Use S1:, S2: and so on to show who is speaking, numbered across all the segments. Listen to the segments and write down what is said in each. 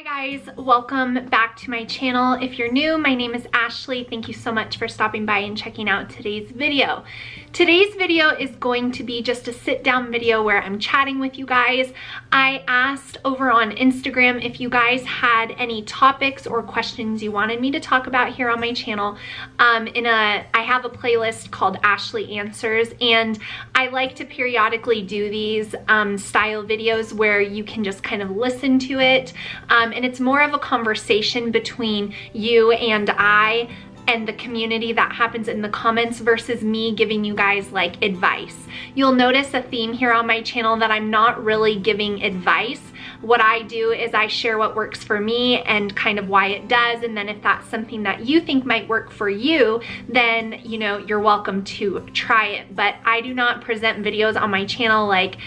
S1: Hi guys, welcome back to my channel. If you're new, my name is Ashley. Thank you so much for stopping by and checking out today's video. Today's video is going to be just a sit down video where I'm chatting with you guys. I asked over on Instagram if you guys had any topics or questions you wanted me to talk about here on my channel. I have a playlist called Ashlee Answers, and I like to periodically do these style videos where you can just kind of listen to it. And it's more of a conversation between you and I and the community that happens in the comments versus me giving you guys like advice. You'll notice a theme here on my channel that I'm not really giving advice. What I do is I share what works for me and kind of why it does, and then if that's something that you think might work for you, then you know, you're welcome to try it. But I do not present videos on my channel like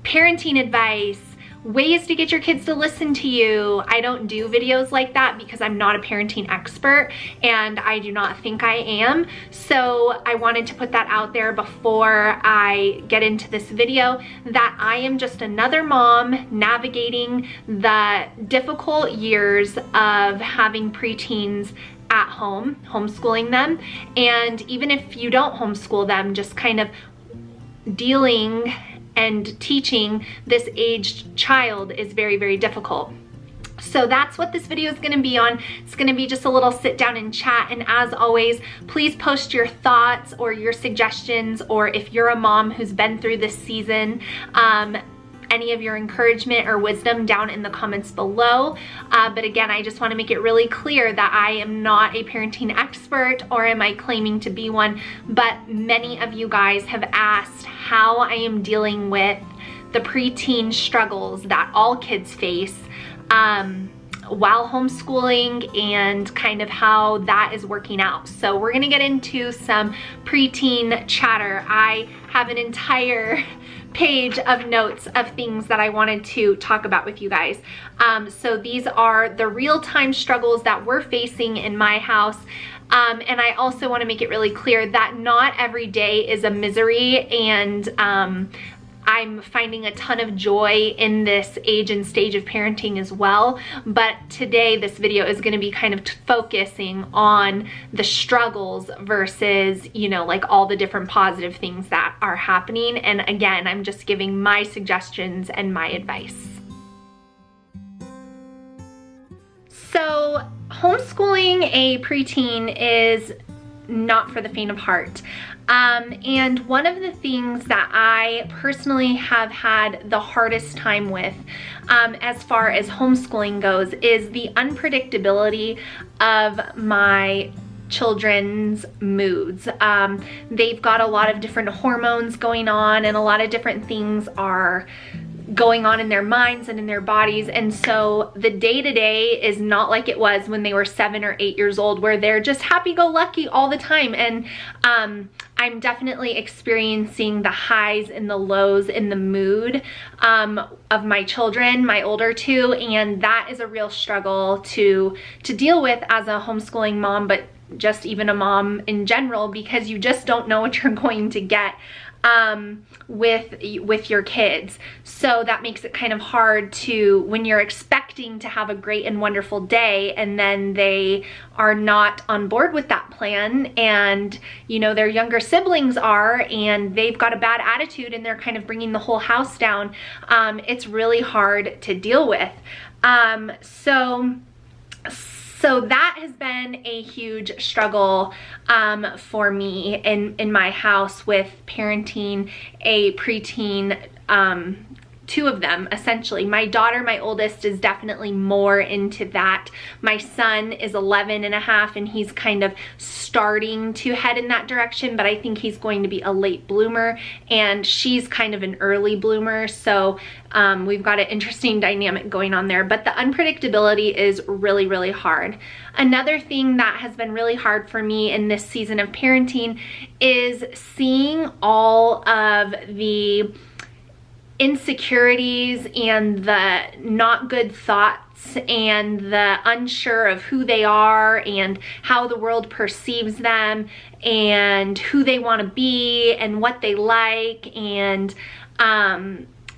S1: parenting advice, ways to get your kids to listen to you. I don't do videos like that because I'm not a parenting expert and I do not think I am. So I wanted to put that out there before I get into this video, that I am just another mom navigating the difficult years of having preteens at home, homeschooling them. And even if you don't homeschool them, just kind of dealing and teaching this aged child is very, very difficult. So that's what this video is going to be on. It's going to be just a little sit down and chat. And as always, please post your thoughts or your suggestions, or if you're a mom who's been through this season, any of your encouragement or wisdom down in the comments below. But again, I just want to make it really clear that I am not a parenting expert, or am I claiming to be one, but many of you guys have asked how I am dealing with the preteen struggles that all kids face while homeschooling, and kind of how that is working out. So we're gonna get into some preteen chatter. I have an entire page of notes of things that I wanted to talk about with you guys. So these are the real-time struggles that we're facing in my house. And I also want to make it really clear that not every day is a misery, and I'm finding a ton of joy in this age and stage of parenting as well. But today this video is going to be kind of focusing on the struggles versus, you know, like all the different positive things that are happening. And again, I'm just giving my suggestions and my advice. So homeschooling a preteen is not for the faint of heart. And one of the things that I personally have had the hardest time with as far as homeschooling goes is the unpredictability of my children's moods. They've got a lot of different hormones going on, and a lot of different things are going on in their minds and in their bodies. And so the day-to-day is not like it was when they were 7 or 8 years old, where they're just happy-go-lucky all the time. And I'm definitely experiencing the highs and the lows in the mood of my children, my older two, and that is a real struggle to deal with as a homeschooling mom, but just even a mom in general, because you just don't know what you're going to get with your kids. So that makes it kind of hard to, when you're expecting to have a great and wonderful day, and then they are not on board with that plan, and you know, their younger siblings are, and they've got a bad attitude and they're kind of bringing the whole house down. It's really hard to deal with. So that has been a huge struggle for me in my house with parenting a preteen, two of them essentially. My daughter, my oldest, is definitely more into that. My son is 11 and a half, and he's kind of starting to head in that direction, but I think he's going to be a late bloomer, and she's kind of an early bloomer. So we've got an interesting dynamic going on there, but the unpredictability is really, really hard. Another thing that has been really hard for me in this season of parenting is seeing all of the insecurities and the not good thoughts and the unsure of who they are and how the world perceives them and who they want to be and what they like, and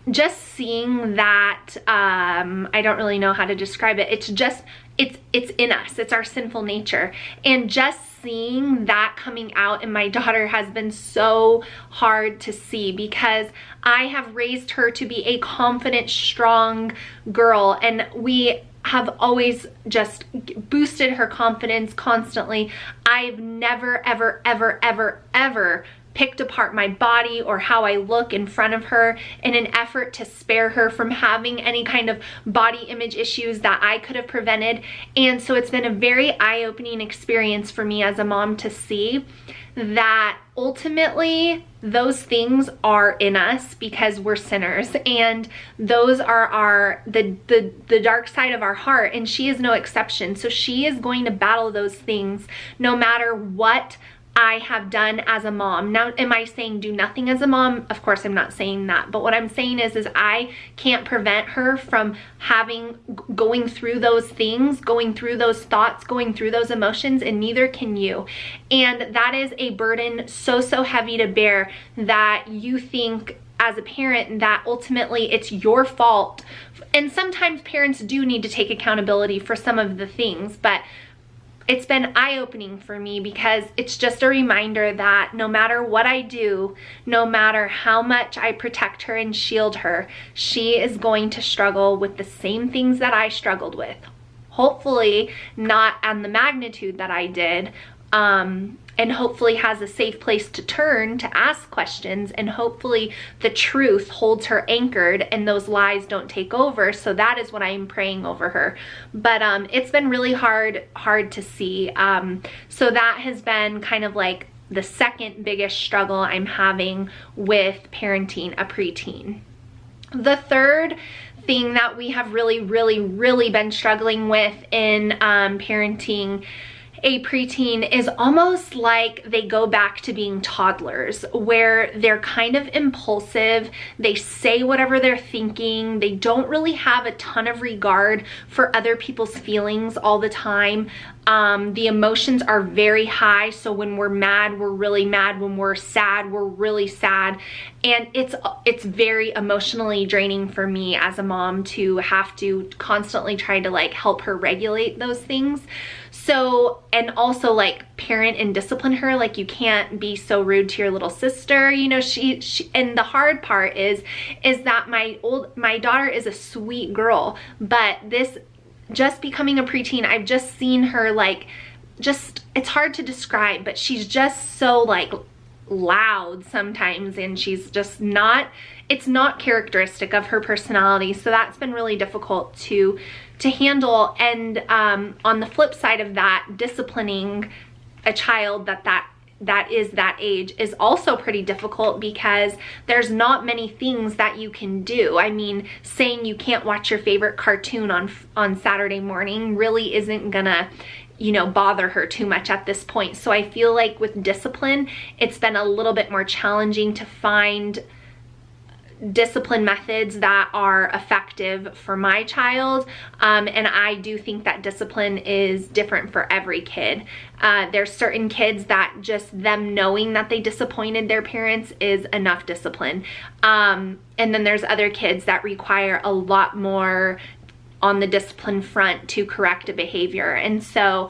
S1: just seeing that, I don't really know how to describe it. It's just, it's in us. It's our sinful nature. And just seeing that coming out in my daughter has been so hard to see, because I have raised her to be a confident, strong girl, and we have always just boosted her confidence constantly. I've never, ever, ever, ever, ever picked apart my body or how I look in front of her in an effort to spare her from having any kind of body image issues that I could have prevented. And so it's been a very eye-opening experience for me as a mom to see that ultimately those things are in us because we're sinners, and those are the dark side of our heart, and she is no exception. So she is going to battle those things no matter what I have done as a mom. Now, am I saying do nothing as a mom? Of course, I'm not saying that. But what I'm saying is I can't prevent her from going through those things, going through those thoughts, going through those emotions, and neither can you. And that is a burden so heavy to bear, that you think as a parent that ultimately it's your fault. And sometimes parents do need to take accountability for some of the things, but it's been eye-opening for me, because it's just a reminder that no matter what I do, no matter how much I protect her and shield her, she is going to struggle with the same things that I struggled with. Hopefully not on the magnitude that I did, and hopefully has a safe place to turn to ask questions, and hopefully the truth holds her anchored and those lies don't take over. So that is what I'm praying over her. But it's been really hard to see. So that has been kind of like the second biggest struggle I'm having with parenting a preteen. The third thing that we have really been struggling with in parenting a preteen is almost like they go back to being toddlers, where they're kind of impulsive. They say whatever they're thinking. They don't really have a ton of regard for other people's feelings all the time. The emotions are very high. So when we're mad, we're really mad. When we're sad, we're really sad. And it's very emotionally draining for me as a mom to have to constantly try to like help her regulate those things. So, and also like parent and discipline her. Like, you can't be so rude to your little sister. You know, she and the hard part is that my daughter is a sweet girl, but this just becoming a preteen, I've just seen her like, it's hard to describe, but she's just so like loud sometimes, and she's just not, it's not characteristic of her personality. So that's been really difficult to handle. And on the flip side of that, disciplining a child that is that age is also pretty difficult, because there's not many things that you can do. I mean, saying you can't watch your favorite cartoon on Saturday morning really isn't gonna, you know, bother her too much at this point. So I feel like with discipline, it's been a little bit more challenging to find discipline methods that are effective for my child. And I do think that discipline is different for every kid. There's certain kids that just them knowing that they disappointed their parents is enough discipline. And then there's other kids that require a lot more on the discipline front to correct a behavior. And so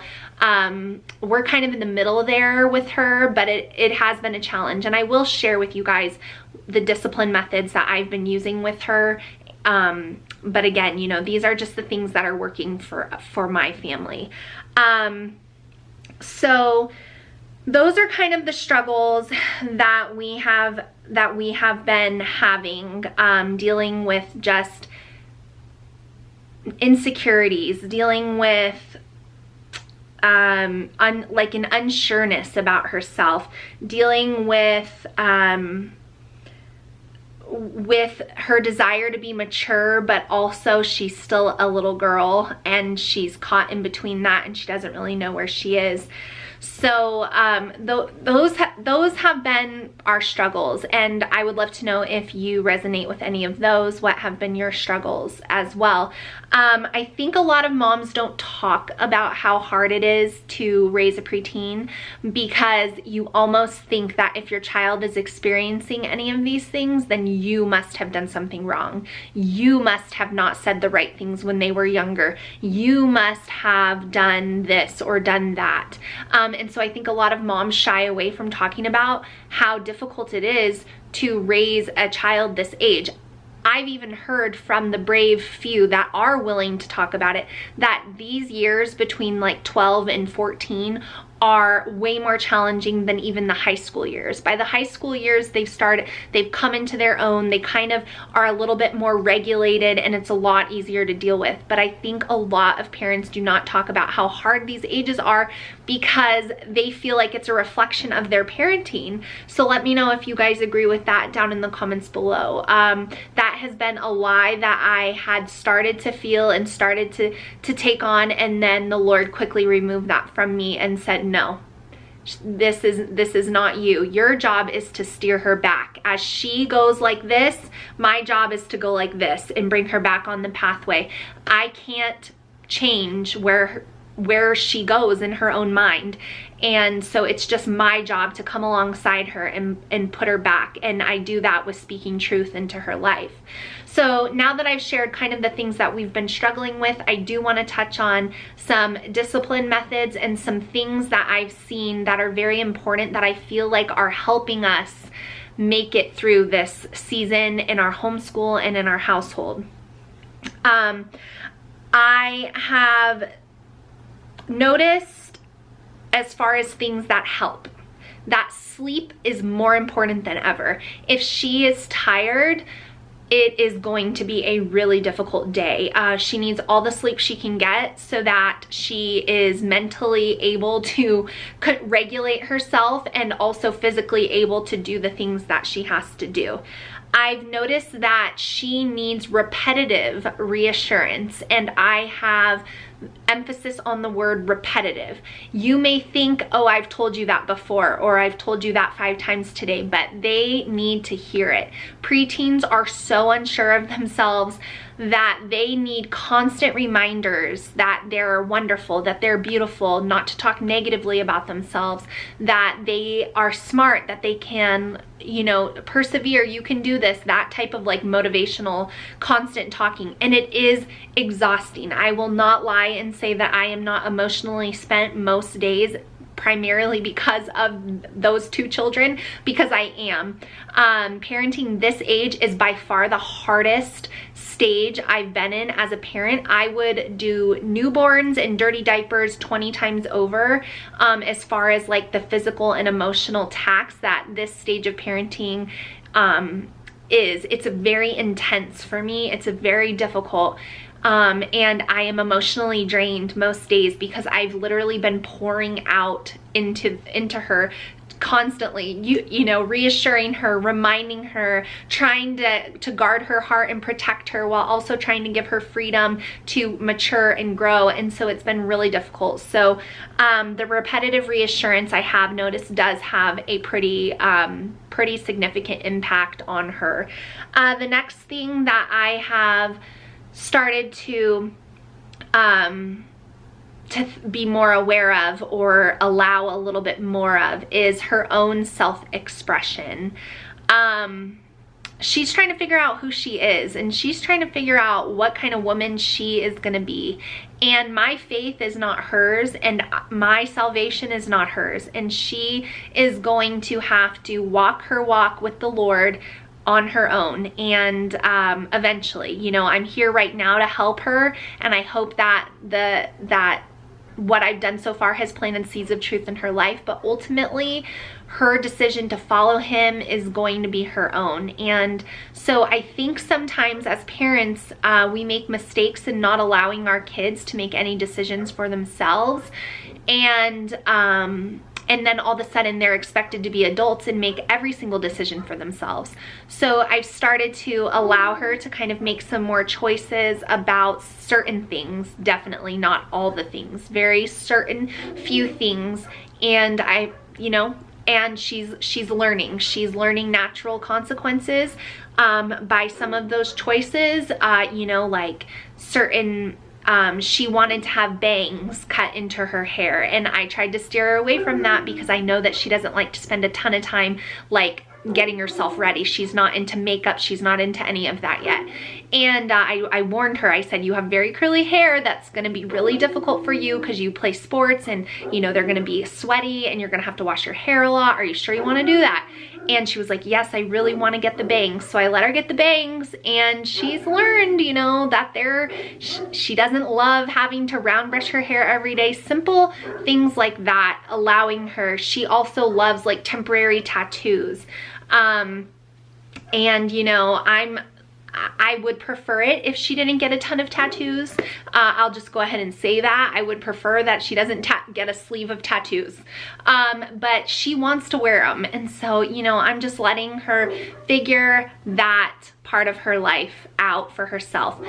S1: we're kind of in the middle there with her, but it has been a challenge. And I will share with you guys the discipline methods that I've been using with her. But again, you know, these are just the things that are working for my family. So those are kind of the struggles that we have been having, dealing with just insecurities, dealing with like an unsureness about herself, dealing with her desire to be mature, but also she's still a little girl and she's caught in between that and she doesn't really know where she is. So those have been our struggles, and I would love to know if you resonate with any of those. What have been your struggles as well? I think a lot of moms don't talk about how hard it is to raise a preteen, because you almost think that if your child is experiencing any of these things, then you must have done something wrong. You must have not said the right things when they were younger. You must have done this or done that. And so I think a lot of moms shy away from talking about how difficult it is to raise a child this age. I've even heard from the brave few that are willing to talk about it that these years between like 12 and 14 are way more challenging than even the high school years. By the high school years, they've come into their own, they kind of are a little bit more regulated, and it's a lot easier to deal with. But I think a lot of parents do not talk about how hard these ages are because they feel like it's a reflection of their parenting. So let me know if you guys agree with that down in the comments below. That has been a lie that I had started to feel and started to take on, and then the Lord quickly removed that from me and said, no, this is not you. Your job is to steer her back. As she goes like this, my job is to go like this and bring her back on the pathway. I can't change where she goes in her own mind. And so it's just my job to come alongside her and put her back. And I do that with speaking truth into her life. So now that I've shared kind of the things that we've been struggling with, I do want to touch on some discipline methods and some things that I've seen that are very important that I feel like are helping us make it through this season in our homeschool and in our household. I have noticed, as far as things that help, that sleep is more important than ever. If she is tired, it is going to be a really difficult day. She needs all the sleep she can get so that she is mentally able to regulate herself and also physically able to do the things that she has to do. I've noticed that she needs repetitive reassurance, and I have emphasis on the word repetitive. You may think, oh, I've told you that before, or I've told you that 5 times today, but they need to hear it. Preteens are so unsure of themselves that they need constant reminders that they're wonderful, that they're beautiful, not to talk negatively about themselves, that they are smart, that they can, you know, persevere, you can do this, that type of like motivational constant talking. And it is exhausting. I will not lie and say that I am not emotionally spent most days, primarily because of those 2 children, because I am. Parenting this age is by far the hardest stage I've been in as a parent. I would do newborns and dirty diapers 20 times over as far as like the physical and emotional tax that this stage of parenting is. It's very intense for me. It's a very difficult. And I am emotionally drained most days because I've literally been pouring out into her constantly, you know, reassuring her, reminding her, trying to guard her heart and protect her while also trying to give her freedom to mature and grow. And so it's been really difficult. So the repetitive reassurance I have noticed does have a pretty significant impact on her. The next thing that I have started to be more aware of or allow a little bit more of is her own self-expression. She's trying to figure out who she is, and she's trying to figure out what kind of woman she is going to be. And my faith is not hers, and my salvation is not hers. And she is going to have to walk her walk with the Lord on her own. And eventually, you know, I'm here right now to help her, and I hope that what I've done so far has planted seeds of truth in her life, but ultimately her decision to follow him is going to be her own. And so I think sometimes as parents, we make mistakes in not allowing our kids to make any decisions for themselves. And and then all of a sudden they're expected to be adults and make every single decision for themselves. So I've started to allow her to kind of make some more choices about certain things, definitely not all the things, very certain few things. And and she's learning natural consequences by some of those choices, like certain she wanted to have bangs cut into her hair, and I tried to steer her away from that because I know that she doesn't like to spend a ton of time like getting herself ready. She's not into makeup, she's not into any of that yet. And I warned her, I said, you have very curly hair, that's gonna be really difficult for you because you play sports and they're gonna be sweaty and you're gonna have to wash your hair a lot. Are you sure you wanna do that? And she was like, yes, I really wanna get the bangs. So I let her get the bangs, and she's learned, that she doesn't love having to round brush her hair every day. Simple things like that, allowing her. She also loves like temporary tattoos. I would prefer it if she didn't get a ton of tattoos. I'll just go ahead and say that. I would prefer that she doesn't get a sleeve of tattoos. But she wants to wear them. And so, I'm just letting her figure that part of her life out for herself.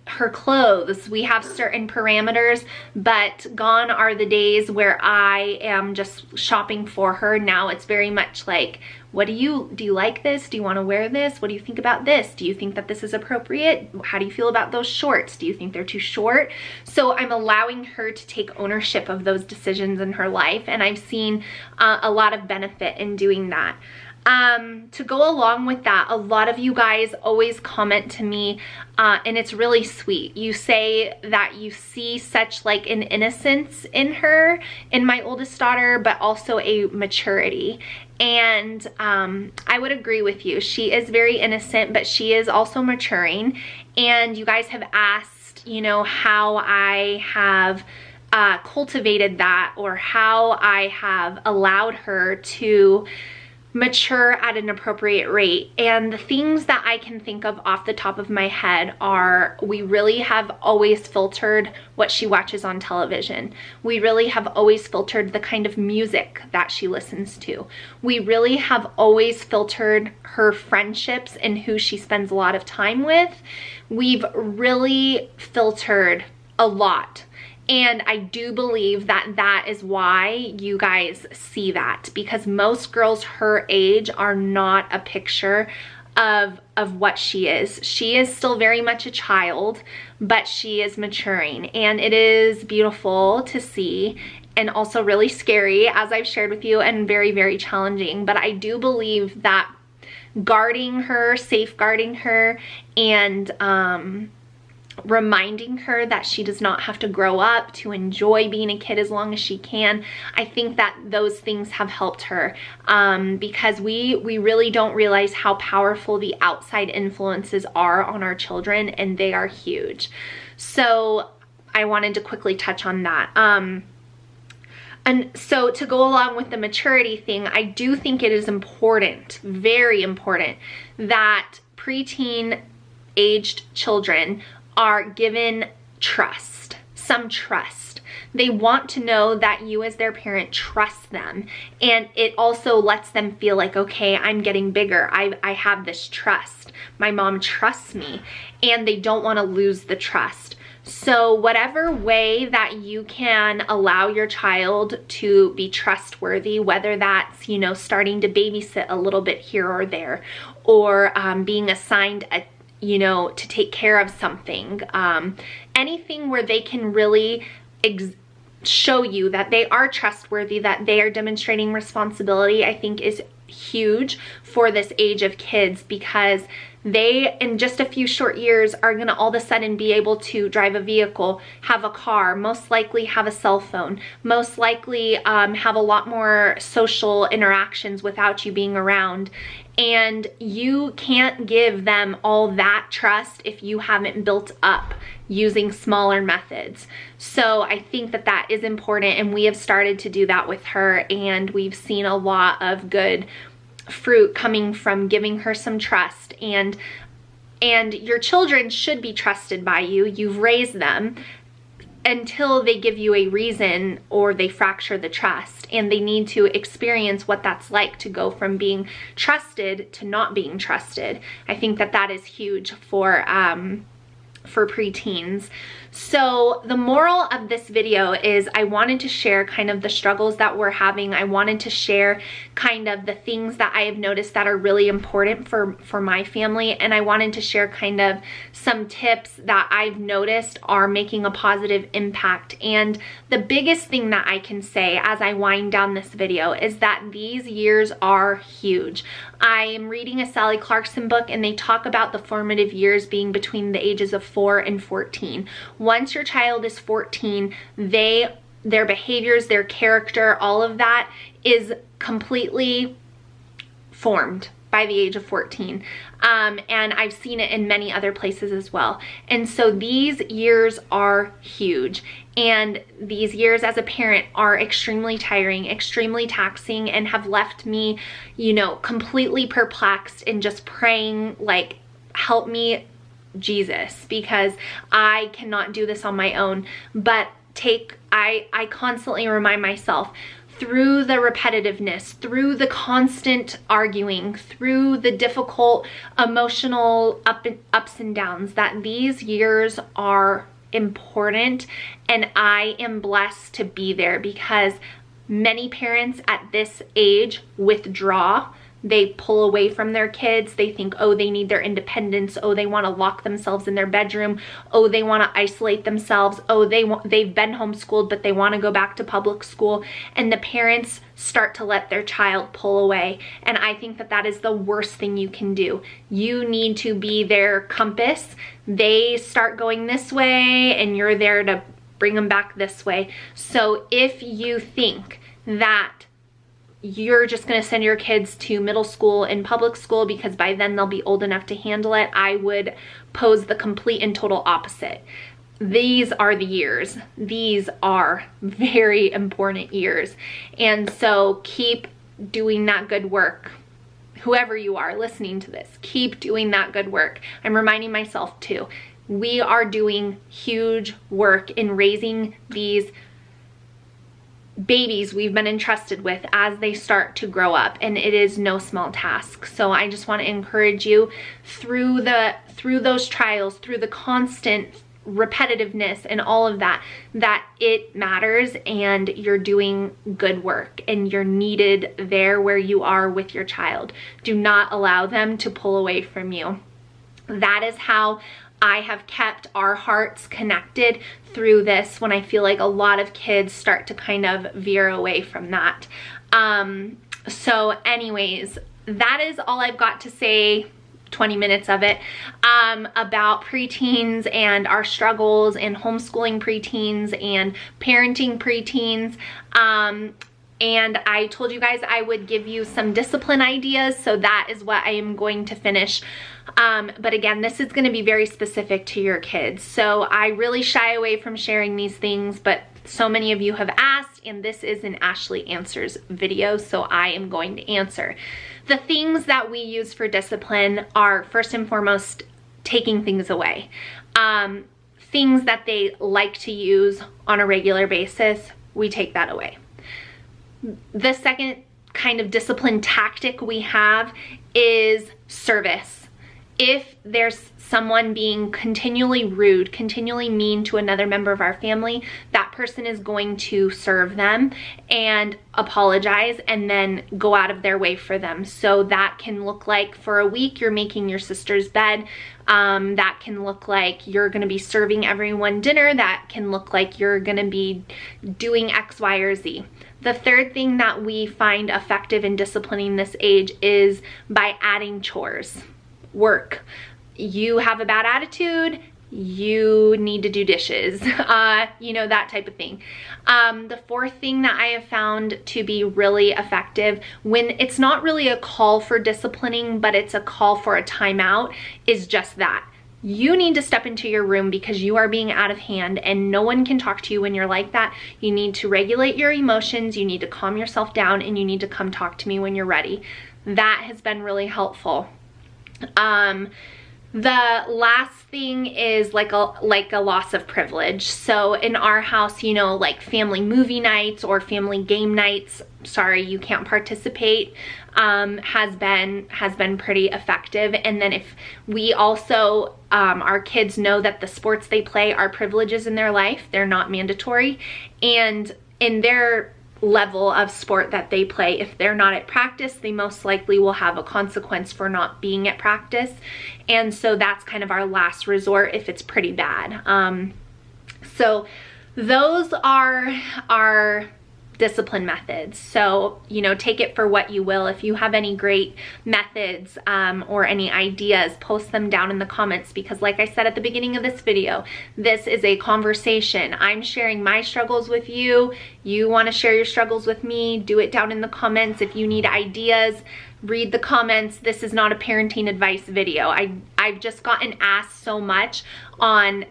S1: Her clothes, we have certain parameters, but gone are the days where I am just shopping for her. Now it's very much like, do you like this? Do you want to wear this? What do you think about this? Do you think that this is appropriate? How do you feel about those shorts? Do you think they're too short? So I'm allowing her to take ownership of those decisions in her life, and I've seen a lot of benefit in doing that. To go along with that, a lot of you guys always comment to me, and it's really sweet. You say that you see such like an innocence in her, in my oldest daughter, but also a maturity. And I would agree with you. She is very innocent, but she is also maturing. And you guys have asked, how I have cultivated that, or how I have allowed her to mature at an appropriate rate. And the things that I can think of off the top of my head are, we really have always filtered what she watches on television. We really have always filtered the kind of music that she listens to. We really have always filtered her friendships and who she spends a lot of time with. We've really filtered a lot. And I do believe that that is why you guys see that, because most girls her age are not a picture of what she is. She is still very much a child, but she is maturing, and it is beautiful to see, and also really scary, as I've shared with you, and very, very challenging. But I do believe that guarding her, safeguarding her, and reminding her that she does not have to grow up to enjoy being a kid as long as she can. I think that those things have helped her, because we really don't realize how powerful the outside influences are on our children, and they are huge. So I wanted to quickly touch on that. And so to go along with the maturity thing, I do think it is important, very important, that preteen aged children are given trust, some trust. They want to know that you as their parent trust them, and it also lets them feel like, okay, I'm getting bigger. I have this trust. My mom trusts me, and they don't want to lose the trust. So whatever way that you can allow your child to be trustworthy, whether that's, starting to babysit a little bit here or there, or being assigned to take care of something, anything where they can really show you that they are trustworthy, that they are demonstrating responsibility, I think is huge for this age of kids, because they, in just a few short years, are gonna all of a sudden be able to drive a vehicle, have a car, most likely have a cell phone, most likely have a lot more social interactions without you being around. And you can't give them all that trust if you haven't built up using smaller methods. So I think that that is important, and we have started to do that with her, and we've seen a lot of good fruit coming from giving her some trust. And your children should be trusted by you. You've raised them. until they give you a reason or they fracture the trust, and they need to experience what that's like to go from being trusted to not being trusted. I think that that is huge for preteens. So the moral of this video is I wanted to share kind of the struggles that we're having. I wanted to share kind of the things that I have noticed that are really important for my family, and I wanted to share kind of some tips that I've noticed are making a positive impact. And the biggest thing that I can say as I wind down this video is that these years are huge. I am reading a Sally Clarkson book, and they talk about the formative years being between the ages of 4 and 14. Once your child is 14, their behaviors, their character, all of that is completely formed by the age of 14. And I've seen it in many other places as well. And so these years are huge. And these years as a parent are extremely tiring, extremely taxing, and have left me, you know, completely perplexed and just praying, like, help me, Jesus, because I cannot do this on my own. But I constantly remind myself, through the repetitiveness, through the constant arguing, through the difficult emotional ups and downs, that these years are important, and I am blessed to be there, because many parents at this age withdraw. They pull away from their kids. They think, oh, they need their independence. Oh, they want to lock themselves in their bedroom. Oh, they want to isolate themselves. Oh, they've been homeschooled, but they want to go back to public school. And the parents start to let their child pull away. And I think that that is the worst thing you can do. You need to be their compass. They start going this way, and you're there to bring them back this way. So if you think that you're just going to send your kids to middle school and public school because by then they'll be old enough to handle it, I would pose the complete and total opposite. These are the years. These are very important years. And so keep doing that good work. Whoever you are listening to this, keep doing that good work. I'm reminding myself too. We are doing huge work in raising these babies we've been entrusted with as they start to grow up, and it is no small task. So I just want to encourage you through those trials, through the constant repetitiveness and all of that, that it matters, and you're doing good work, and you're needed there where you are with your child. Do not allow them to pull away from you. That is how I have kept our hearts connected through this, when I feel like a lot of kids start to kind of veer away from that. So anyways, that is all I've got to say, 20 minutes of it, about preteens and our struggles, and homeschooling preteens and parenting preteens. And I told you guys I would give you some discipline ideas, so that is what I am going to finish. But again, this is going to be very specific to your kids. So I really shy away from sharing these things, but so many of you have asked, and this is an Ashlee Answers video, so I am going to answer. The things that we use for discipline are, first and foremost, taking things away. Things that they like to use on a regular basis, we take that away. The second kind of discipline tactic we have is service. If there's someone being continually rude, continually mean to another member of our family, that person is going to serve them and apologize and then go out of their way for them. So that can look like, for a week, you're making your sister's bed. That can look like you're going to be serving everyone dinner. That can look like you're going to be doing X, Y, or Z. The third thing that we find effective in disciplining this age is by adding chores. Work. You have a bad attitude, you need to do dishes, you know, that type of thing. The fourth thing that I have found to be really effective, when it's not really a call for disciplining, but it's a call for a timeout, is just that. You need to step into your room because you are being out of hand, and no one can talk to you when you're like that. You need to regulate your emotions, you need to calm yourself down, and you need to come talk to me when you're ready. That has been really helpful. The last thing is like a loss of privilege. So in our house, you know, like family movie nights or family game nights, sorry, you can't participate, has been pretty effective. And then if we also, our kids know that the sports they play are privileges in their life, they're not mandatory, and in their level of sport that they play, if they're not at practice, they most likely will have a consequence for not being at practice. And so that's kind of our last resort if it's pretty bad. So those are our discipline methods. So, you know, take it for what you will. If you have any great methods or any ideas, post them down in the comments, because like I said at the beginning of this video, this is a conversation. I'm sharing my struggles with you. You want to share your struggles with me, do it down in the comments. If you need ideas, read the comments. This is not a parenting advice video. I've just gotten asked so much on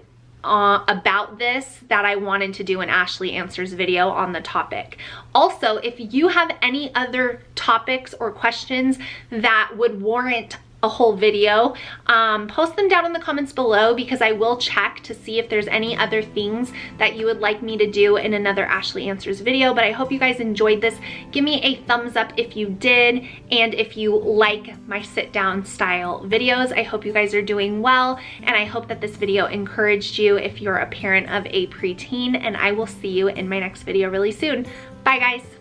S1: about this that I wanted to do an Ashlee Answers video on the topic. Also, if you have any other topics or questions that would warrant a whole video, post them down in the comments below, because I will check to see if there's any other things that you would like me to do in another Ashlee Answers video. But I hope you guys enjoyed this. Give me a thumbs up if you did, and if you like my sit down style videos. I hope you guys are doing well, and I hope that this video encouraged you if you're a parent of a preteen, and I will see you in my next video really soon. Bye guys.